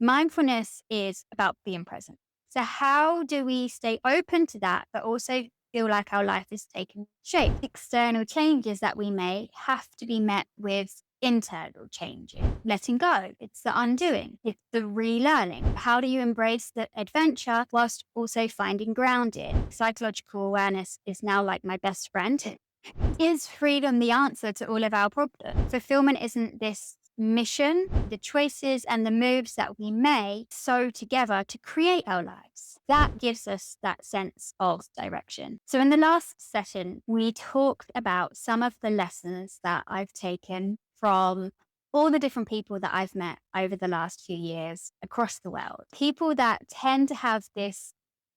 Mindfulness is about being present. So, how do we stay open to that, but also feel like our life is taking shape? External changes that we make have to be met with internal changes. Letting go, it's the undoing, it's the relearning. How do you embrace the adventure whilst also finding grounding? Psychological awareness is now like my best friend. Is freedom the answer to all of our problems? Fulfillment isn't this mission, the choices and the moves that we make sew together to create our lives. That gives us that sense of direction. So, in the last session, we talked about some of the lessons that I've taken from all the different people that I've met over the last few years across the world. People that tend to have this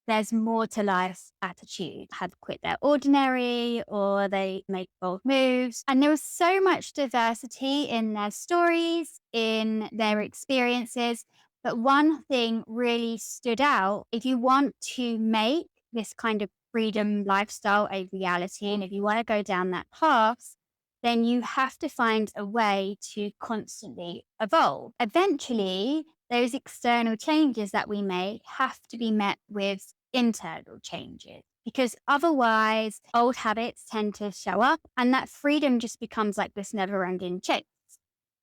there's more to life attitude, have quit their ordinary or they make bold moves. And there was so much diversity in their stories, in their experiences. But one thing really stood out. If you want to make this kind of freedom lifestyle a reality, and if you want to go down that path, then you have to find a way to constantly evolve. Eventually, those external changes that we make have to be met with internal changes because otherwise old habits tend to show up and that freedom just becomes like this never ending chase.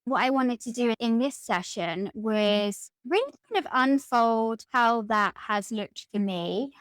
What I wanted to do in this session was really kind of unfold how that has looked for me.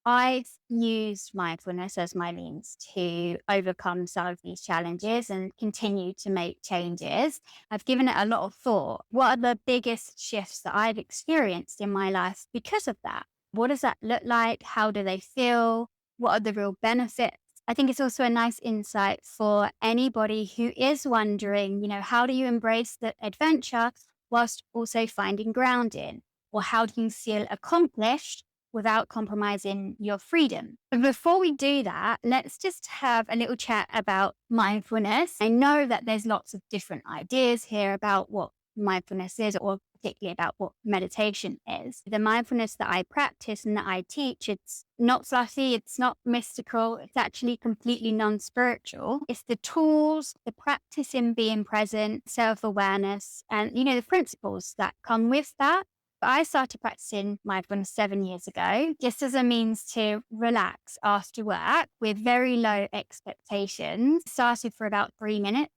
I've used mindfulness as my means to overcome some of these challenges and continue to make changes. I've given it a lot of thought. What are the biggest shifts that I've experienced in my life because of that? What does that look like? How do they feel? What are the real benefits? I think it's also a nice insight for anybody who is wondering, how do you embrace the adventure whilst also finding grounding? Or how do you feel accomplished without compromising your freedom? But before we do that, let's just have a little chat about mindfulness. I know that there's lots of different ideas here about what mindfulness is, or particularly about what meditation is. The mindfulness that I practice and that I teach, it's not fluffy, it's not mystical, it's actually completely non-spiritual. It's the tools, the practice in being present, self-awareness, and the principles that come with that. But I started practicing mindfulness 7 years ago, just as a means to relax after work with very low expectations. Started for about 3 minutes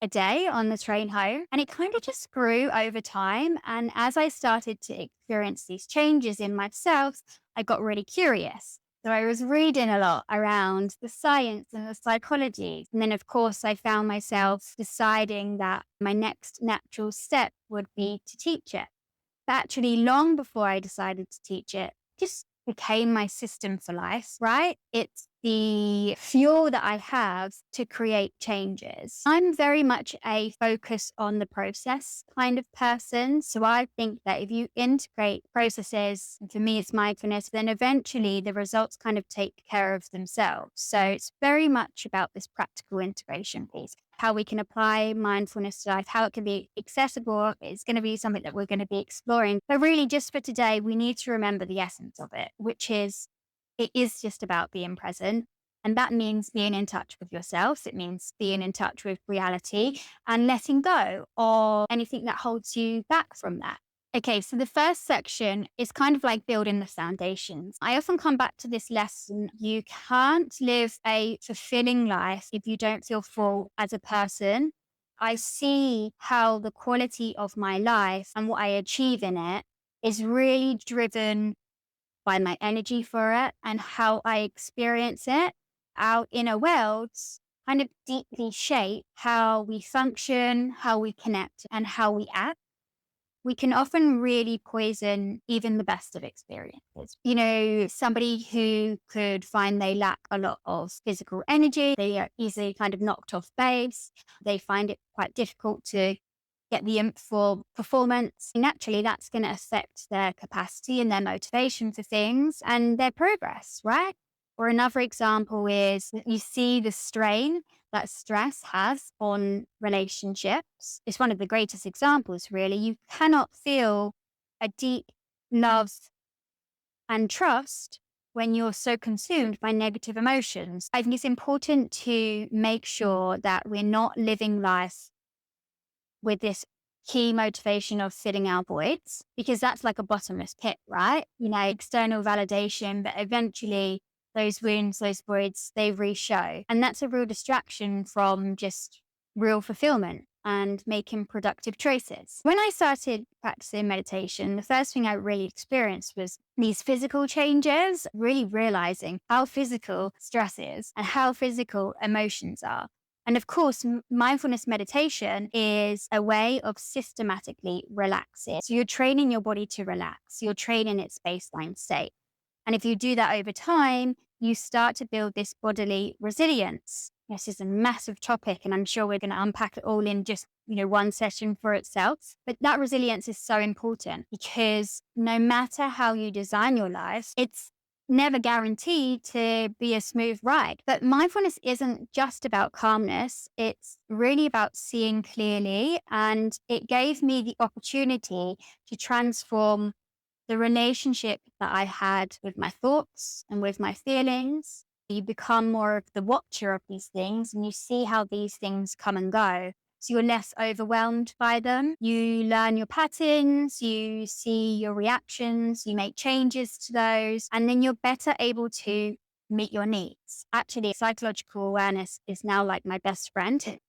a day on the train home. And it kind of just grew over time. And as I started to experience these changes in myself, I got really curious. So I was reading a lot around the science and the psychology. And then, of course, I found myself deciding that my next natural step would be to teach it. But actually, long before I decided to teach it, just became my system for life, right? It's the fuel that I have to create changes. I'm very much a focus on the process kind of person. So I think that if you integrate processes, and for me it's mindfulness, then eventually the results kind of take care of themselves. So it's very much about this practical integration piece. How we can apply mindfulness to life, how it can be accessible is going to be something that we're going to be exploring. But really, just for today, we need to remember the essence of it, which is it is just about being present. And that means being in touch with yourself. It means being in touch with reality and letting go of anything that holds you back from that. Okay, so the first section is kind of like building the foundations. I often come back to this lesson. You can't live a fulfilling life if you don't feel full as a person. I see how the quality of my life and what I achieve in it is really driven by my energy for it and how I experience it. Our inner worlds kind of deeply shape how we function, how we connect, and how we act. We can often really poison even the best of experiences. Somebody who could find they lack a lot of physical energy, they are easily kind of knocked off base. They find it quite difficult to get the imp for performance. Naturally, that's going to affect their capacity and their motivation for things and their progress, right? Or another example is that you see the strain that stress has on relationships. It's one of the greatest examples, really. You cannot feel a deep love and trust when you're so consumed by negative emotions. I think it's important to make sure that we're not living life with this key motivation of filling our voids, because that's like a bottomless pit, right? External validation, but eventually those wounds, those voids, they re-show. And that's a real distraction from just real fulfillment and making productive choices. When I started practicing meditation, the first thing I really experienced was these physical changes, really realizing how physical stress is and how physical emotions are. And of course, mindfulness meditation is a way of systematically relaxing. So you're training your body to relax, you're training its baseline state. And if you do that over time, you start to build this bodily resilience. This is a massive topic, and I'm sure we're going to unpack it all in just one session for itself. But that resilience is so important because no matter how you design your life, it's never guaranteed to be a smooth ride. But mindfulness isn't just about calmness, it's really about seeing clearly. And it gave me the opportunity to transform the relationship that I had with my thoughts and with my feelings. You become more of the watcher of these things and you see how these things come and go. So you're less overwhelmed by them. You learn your patterns, you see your reactions, you make changes to those, and then you're better able to meet your needs. Actually, psychological awareness is now like my best friend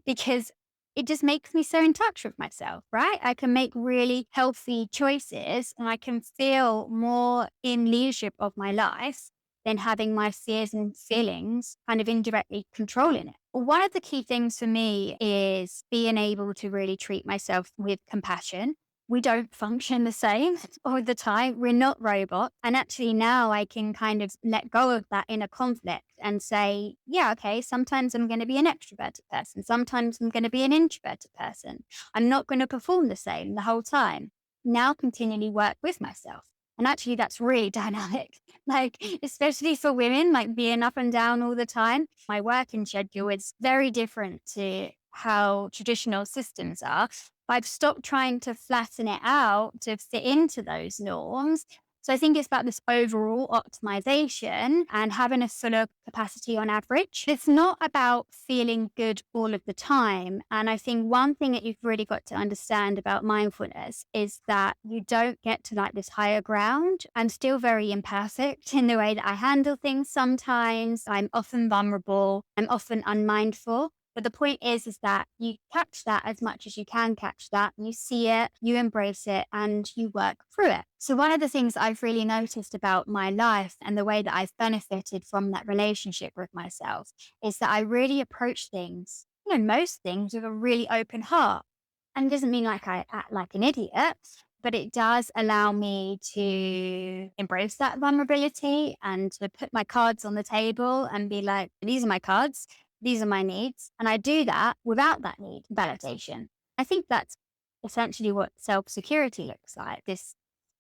because it just makes me so in touch with myself, right? I can make really healthy choices and I can feel more in leadership of my life than having my fears and feelings kind of indirectly controlling it. One of the key things for me is being able to really treat myself with compassion. We don't function the same all the time. We're not robots. And actually now I can kind of let go of that inner conflict and say, yeah, okay, sometimes I'm going to be an extroverted person. Sometimes I'm going to be an introverted person. I'm not going to perform the same the whole time. Now continually work with myself. And actually that's really dynamic, like, especially for women, like being up and down all the time. My working schedule is very different to how traditional systems are. I've stopped trying to flatten it out to fit into those norms. So I think it's about this overall optimization and having a fuller capacity on average. It's not about feeling good all of the time. And I think one thing that you've really got to understand about mindfulness is that you don't get to like this higher ground. I'm still very imperfect in the way that I handle things sometimes. I'm often vulnerable. I'm often unmindful. But the point is that you catch that as much as you can catch that. You see it, you embrace it, and you work through it. So one of the things I've really noticed about my life and the way that I've benefited from that relationship with myself is that I really approach things, most things with a really open heart. And it doesn't mean like I act like an idiot, but it does allow me to embrace that vulnerability and to put my cards on the table and be like, these are my cards. These are my needs. And I do that without that need validation. I think that's essentially what self-security looks like, this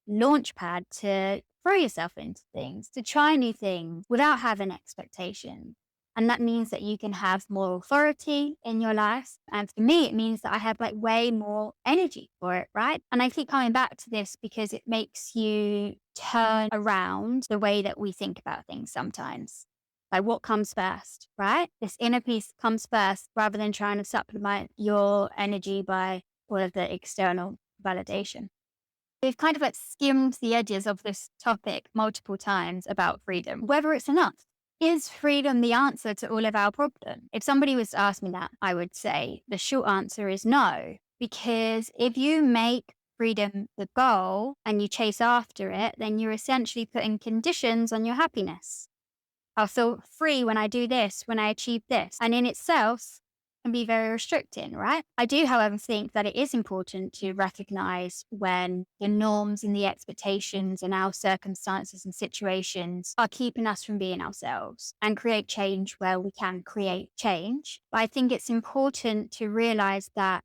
launch pad to throw yourself into things, to try new things without having expectation. And that means that you can have more authority in your life. And for me, it means that I have like way more energy for it, right? And I keep coming back to this because it makes you turn around the way that we think about things sometimes. Like what comes first, right? This inner peace comes first rather than trying to supplement your energy by all of the external validation. We've kind of like skimmed the edges of this topic multiple times about freedom, whether it's enough. Is freedom the answer to all of our problems? If somebody was to ask me that, I would say the short answer is no. Because if you make freedom the goal and you chase after it, then you're essentially putting conditions on your happiness. I'll feel free when I do this, when I achieve this. And in itself can be very restricting, right? I do, however, think that it is important to recognize when the norms and the expectations and our circumstances and situations are keeping us from being ourselves and create change where we can create change. But I think it's important to realize that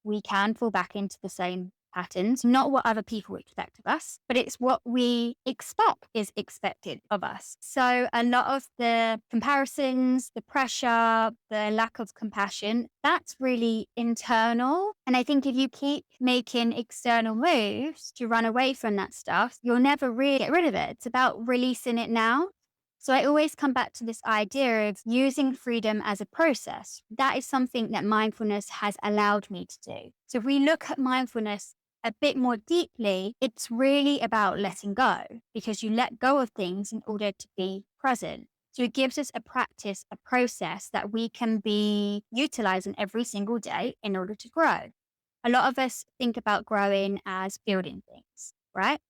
we can fall back into the same patterns, not what other people expect of us, but it's what we expect is expected of us. So a lot of the comparisons, the pressure, the lack of compassion, that's really internal. And I think if you keep making external moves to run away from that stuff, you'll never really get rid of it. It's about releasing it now. So I always come back to this idea of using freedom as a process. That is something that mindfulness has allowed me to do. So if we look at mindfulness a bit more deeply, it's really about letting go, because you let go of things in order to be present. So it gives us a practice, a process that we can be utilizing every single day in order to grow. A lot of us think about growing as building things, right?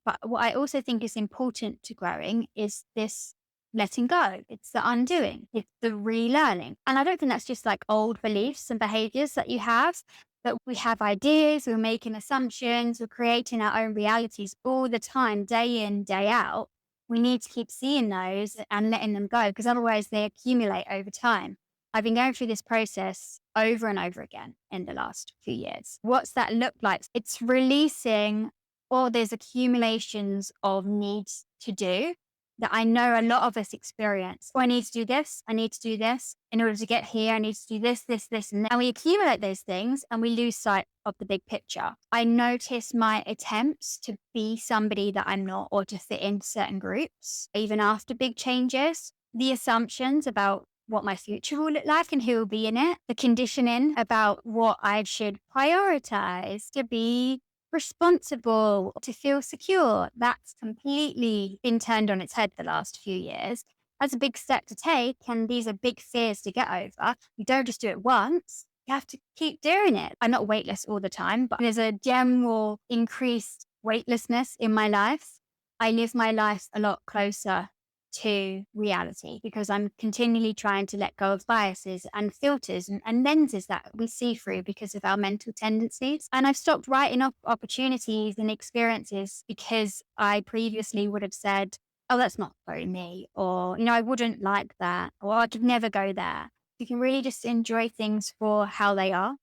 But what I also think is important to growing is this letting go. It's the undoing, it's the relearning. And I don't think that's just like old beliefs and behaviors that you have, but we have ideas, we're making assumptions, we're creating our own realities all the time, day in, day out. We need to keep seeing those and letting them go, because otherwise they accumulate over time. I've been going through this process over and over again in the last few years. What's that look like? It's releasing all these accumulations of needs to do that I know a lot of us experience. Oh, I need to do this. I need to do this. In order to get here, I need to do this, this, this, and that. And we accumulate those things and we lose sight of the big picture. I notice my attempts to be somebody that I'm not, or to fit into certain groups, even after big changes, the assumptions about what my future will look like and who will be in it, the conditioning about what I should prioritize to be responsible, to feel secure. That's completely been turned on its head the last few years. That's a big step to take, and these are big fears to get over. You don't just do it once. You have to keep doing it. I'm not weightless all the time, but there's a general increased weightlessness in my life. I live my life a lot closer to reality, because I'm continually trying to let go of biases and filters and lenses that we see through because of our mental tendencies. And I've stopped writing off opportunities and experiences because I previously would have said, oh, that's not for me, or, I wouldn't like that, or I'd never go there. You can really just enjoy things for how they are.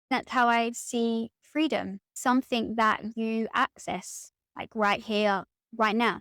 That's how I see freedom, something that you access like right here, right now.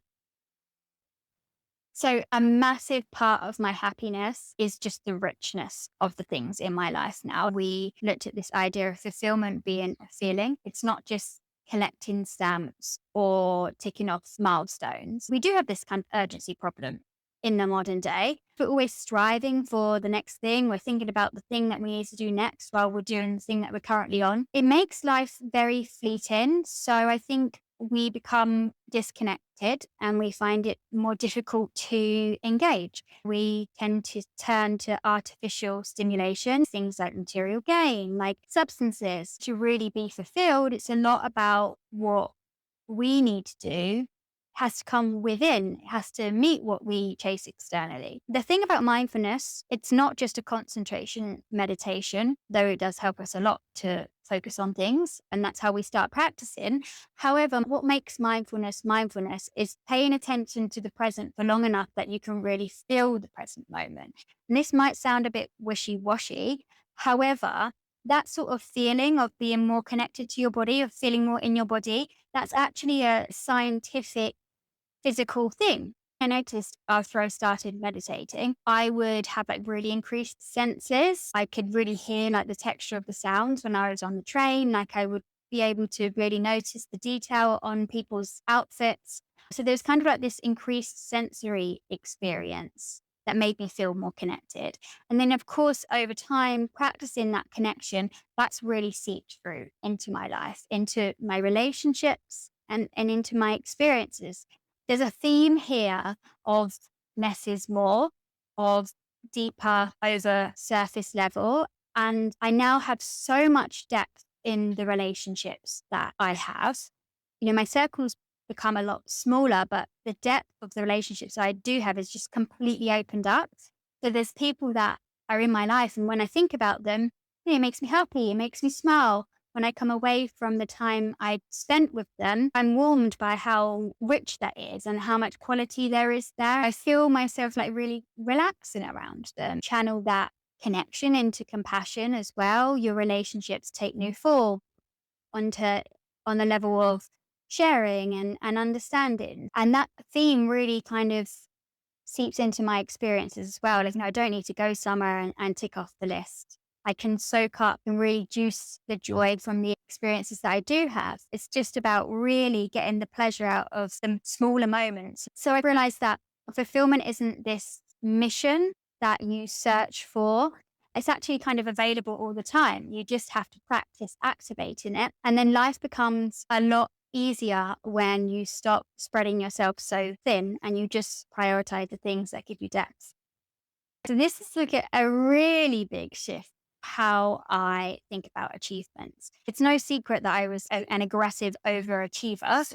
So, a massive part of my happiness is just the richness of the things in my life now. We looked at this idea of fulfillment being a feeling. It's not just collecting stamps or ticking off milestones. We do have this kind of urgency problem in the modern day. We're always striving for the next thing. We're thinking about the thing that we need to do next while we're doing the thing that we're currently on. It makes life very fleeting. So I think we become disconnected and we find it more difficult to engage. We tend to turn to artificial stimulation, things like material gain, like substances. To really be fulfilled, it's a lot about what we need to do has to come within. It has to meet what we chase externally. The thing about mindfulness, it's not just a concentration meditation, though it does help us a lot to focus on things. And that's how we start practicing. However, what makes mindfulness is paying attention to the present for long enough that you can really feel the present moment. And this might sound a bit wishy-washy. However, that sort of feeling of being more connected to your body, of feeling more in your body, that's actually a scientific physical thing. I noticed after I started meditating, I would have like really increased senses. I could really hear like the texture of the sounds when I was on the train. Like I would be able to really notice the detail on people's outfits. So there's kind of like this increased sensory experience that made me feel more connected. And then, of course, over time, practicing that connection, that's really seeped through into my life, into my relationships, and into my experiences. There's a theme here of less is more, of deeper over surface level. And I now have so much depth in the relationships that I have. My circles become a lot smaller, but the depth of the relationships I do have is just completely opened up. So there's people that are in my life, and when I think about them, it makes me happy, it makes me smile. When I come away from the time I spent with them, I'm warmed by how rich that is and how much quality there is there. I feel myself like really relaxing around them. Channel that connection into compassion as well. Your relationships take new form onto on the level of sharing and understanding. And that theme really kind of seeps into my experiences as well. Like, I don't need to go somewhere and tick off the list. I can soak up and really juice the joy from the experiences that I do have. It's just about really getting the pleasure out of some smaller moments. So I realized that Fulfillment isn't this mission that you search for. It's actually kind of available all the time. You just have to practice activating it. And then life becomes a lot easier when you stop spreading yourself so thin and you just prioritize the things that give you depth. So this is like a really big shift how I think about achievements. It's no secret that I was an aggressive overachiever.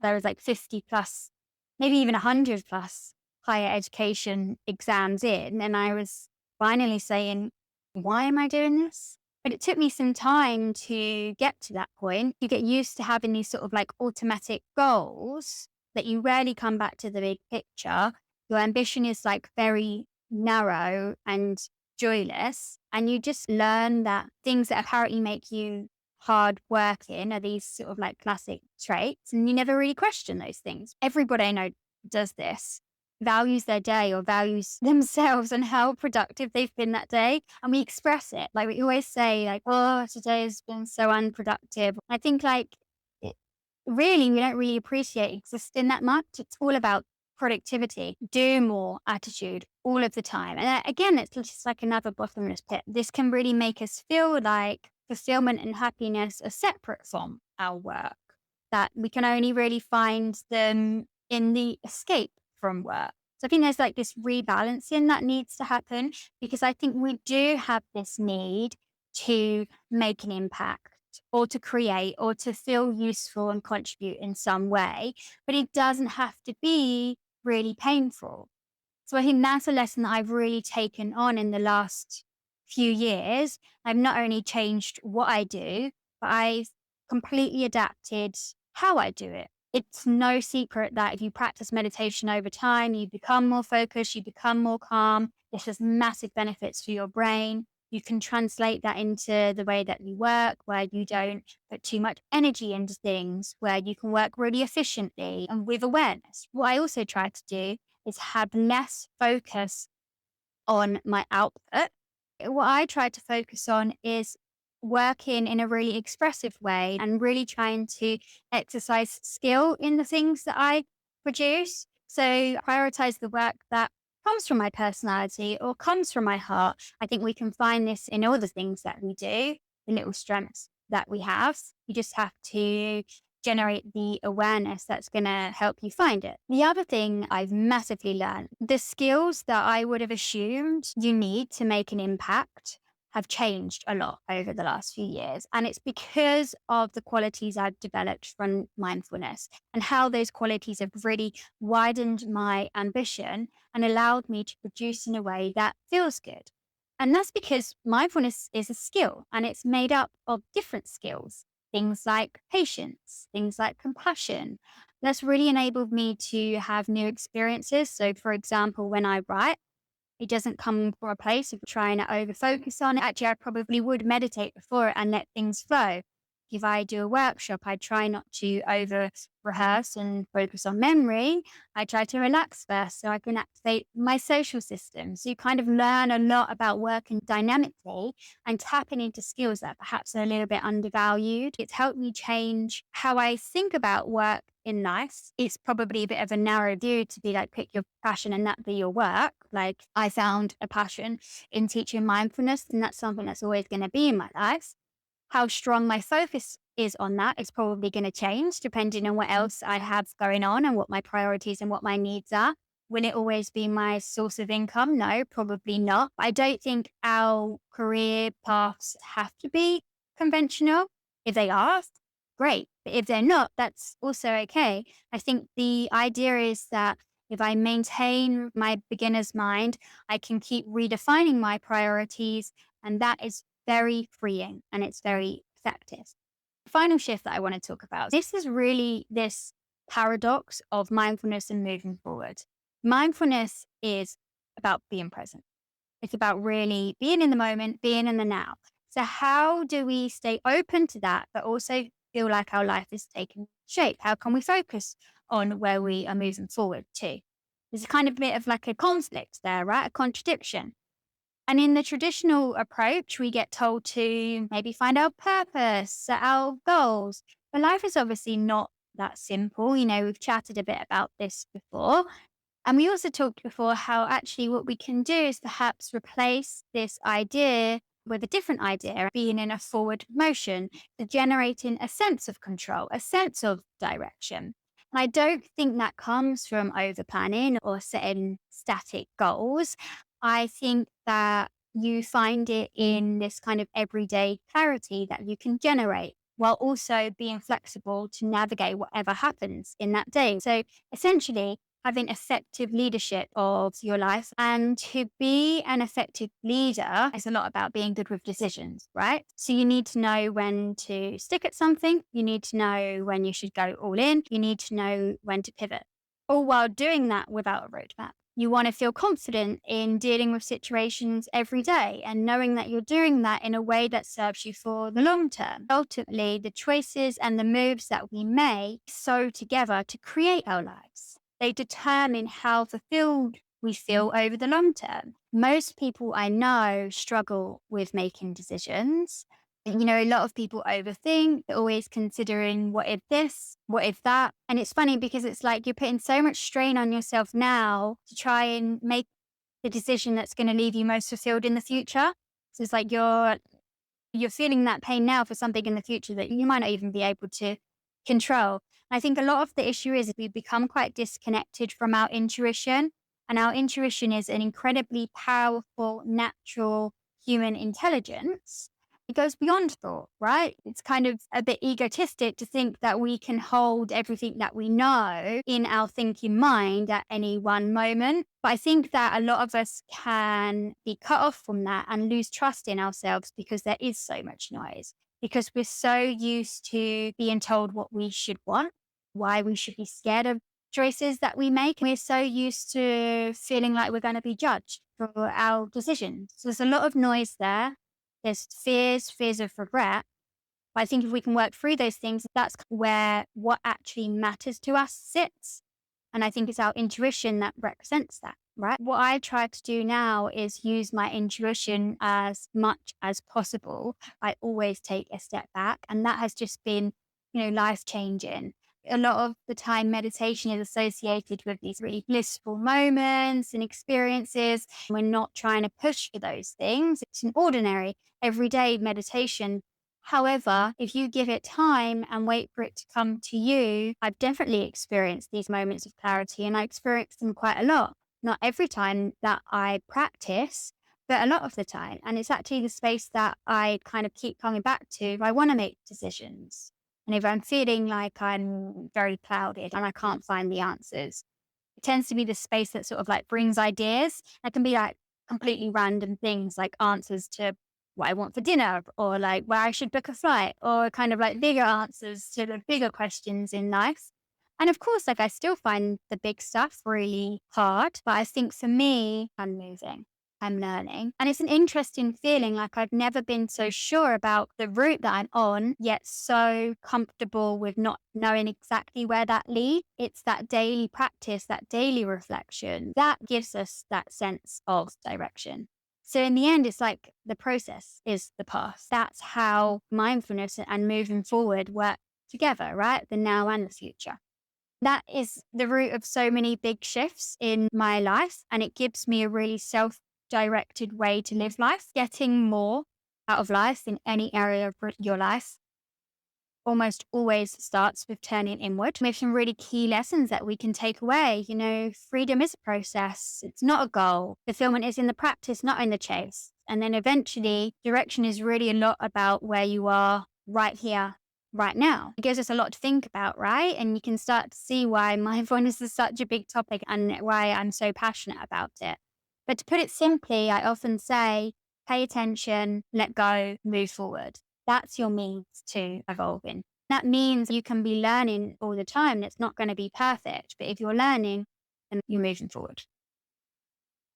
There was like 50 plus, maybe even 100 plus higher education exams in. And I was finally saying, why am I doing this? But it took me some time to get to that point. You get used to having these sort of like automatic goals that you rarely come back to the big picture. Your ambition is like very narrow and joyless. And you just learn that things that apparently make you hard working are these sort of like classic traits. And you never really question those things. Everybody I know does this, values their day or values themselves and how productive they've been that day. And we express it. Like we always say, like, oh, today has been so unproductive. I think it, really, we don't really appreciate existing that much. It's all about productivity, do more attitude all of the time. And again, it's just like another bottomless pit. This can really make us feel like fulfillment and happiness are separate from our work, that we can only really find them in the escape from work. So I think there's like this rebalancing that needs to happen because I think we do have this need to make an impact or to create or to feel useful and contribute in some way, but it doesn't have to be really painful. So I think that's a lesson that I've really taken on in the last few years. I've not only changed what I do, but I've completely adapted how I do it. It's no secret that if you practice meditation over time, you become more focused, you become more calm. This has massive benefits for your brain. You can translate that into the way that you work, where you don't put too much energy into things, where you can work really efficiently and with awareness. What I also try to do is have less focus on my output. What I try to focus on is working in a really expressive way and really trying to exercise skill in the things that I produce. So prioritize the work that comes from my personality or comes from my heart. I think we can find this in all the things that we do, the little strengths that we have. You just have to generate the awareness that's going to help you find it. The other thing I've massively learned, the skills that I would have assumed you need to make an impact have changed a lot over the last few years. And it's because of the qualities I've developed from mindfulness and how those qualities have really widened my ambition and allowed me to produce in a way that feels good. And that's because mindfulness is a skill and it's made up of different skills, things like patience, things like compassion. That's really enabled me to have new experiences. So, for example, when I write, it doesn't come from a place of trying to over focus on it. Actually, I probably would meditate before it and let things flow. If I do a workshop, I try not to over rehearse and focus on memory. I try to relax first so I can activate my social system. So you kind of learn a lot about working dynamically and tapping into skills that perhaps are a little bit undervalued. It's helped me change how I think about work in life. It's probably a bit of a narrow view to be like, pick your passion and that be your work. Like I found a passion in teaching mindfulness, and that's something that's always going to be in my life. How strong my focus is on that is probably going to change depending on what else I have going on and what my priorities and what my needs are. Will it always be my source of income? No, probably not. I don't think our career paths have to be conventional. If they are, great. But if they're not, that's also okay. I think the idea is that if I maintain my beginner's mind, I can keep redefining my priorities. And that is very freeing and it's very effective. The final shift that I want to talk about, this is really this paradox of mindfulness and moving forward. Mindfulness is about being present. It's about really being in the moment, being in the now. So how do we stay open to that, but also feel like our life is taking shape? How can we focus on where we are moving forward to? There's a kind of bit of like a conflict there, right? A contradiction. And in the traditional approach, we get told to maybe find our purpose, set our goals. But life is obviously not that simple. You know, we've chatted a bit about this before. And we also talked before how actually what we can do is perhaps replace this idea with a different idea, being in a forward motion, to generating a sense of control, a sense of direction. And I don't think that comes from over planning or setting static goals. I think that you find it in this kind of everyday clarity that you can generate while also being flexible to navigate whatever happens in that day. So essentially, having effective leadership of your life. And to be an effective leader is a lot about being good with decisions, right? So you need to know when to stick at something. You need to know when you should go all in. You need to know when to pivot, all while doing that without a roadmap. You want to feel confident in dealing with situations every day and knowing that you're doing that in a way that serves you for the long term. Ultimately, the choices and the moves that we make sew together to create our lives. They determine how fulfilled we feel over the long term. Most people I know struggle with making decisions. A lot of people overthink, they're always considering what if this, what if that. And it's funny because it's like you're putting so much strain on yourself now to try and make the decision that's going to leave you most fulfilled in the future. So it's like you're feeling that pain now for something in the future that you might not even be able to control. I think a lot of the issue is we become quite disconnected from our intuition. And our intuition is an incredibly powerful, natural human intelligence. It goes beyond thought, right? It's kind of a bit egotistic to think that we can hold everything that we know in our thinking mind at any one moment. But I think that a lot of us can be cut off from that and lose trust in ourselves because there is so much noise, because we're so used to being told what we should want, why we should be scared of choices that we make. We're so used to feeling like we're going to be judged for our decisions. So there's a lot of noise there. There's fears of regret. But I think if we can work through those things, that's where what actually matters to us sits. And I think it's our intuition that represents that, right? What I try to do now is use my intuition as much as possible. I always take a step back. And that has just been, life changing. A lot of the time, meditation is associated with these really blissful moments and experiences. We're not trying to push for those things. It's an ordinary, everyday meditation. However, if you give it time and wait for it to come to you, I've definitely experienced these moments of clarity, and I experience them quite a lot. Not every time that I practice, but a lot of the time. And it's actually the space that I kind of keep coming back to if I want to make decisions. And if I'm feeling like I'm very clouded and I can't find the answers, it tends to be the space that sort of like brings ideas. It can be like completely random things like answers to what I want for dinner or like where I should book a flight or kind of like bigger answers to the bigger questions in life. And of course, like I still find the big stuff really hard, but I think for me, I'm moving. I'm learning. And it's an interesting feeling. Like I've never been so sure about the route that I'm on, yet so comfortable with not knowing exactly where that leads. It's that daily practice, that daily reflection that gives us that sense of direction. So in the end, it's like the process is the path. That's how mindfulness and moving forward work together, right? The now and the future. That is the root of so many big shifts in my life. And it gives me a really self-directed way to live life. Getting more out of life in any area of your life almost always starts with turning inward. We have some really key lessons that we can take away. Freedom is a process. It's not a goal. Fulfillment is in the practice, not in the chase. And then eventually direction is really a lot about where you are right here, right now. It gives us a lot to think about, right? And you can start to see why mindfulness is such a big topic and why I'm so passionate about it. But to put it simply, I often say, pay attention, let go, move forward. That's your means to evolving. That means you can be learning all the time. It's not going to be perfect, but if you're learning, then you're moving forward.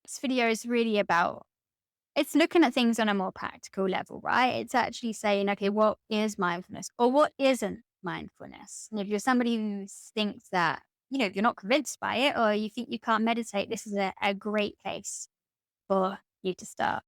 This video is really about, it's looking at things on a more practical level, right? It's actually saying, okay, what is mindfulness or what isn't mindfulness? And if you're somebody who thinks that, if you're not convinced by it or you think you can't meditate, this is a great place for you to start.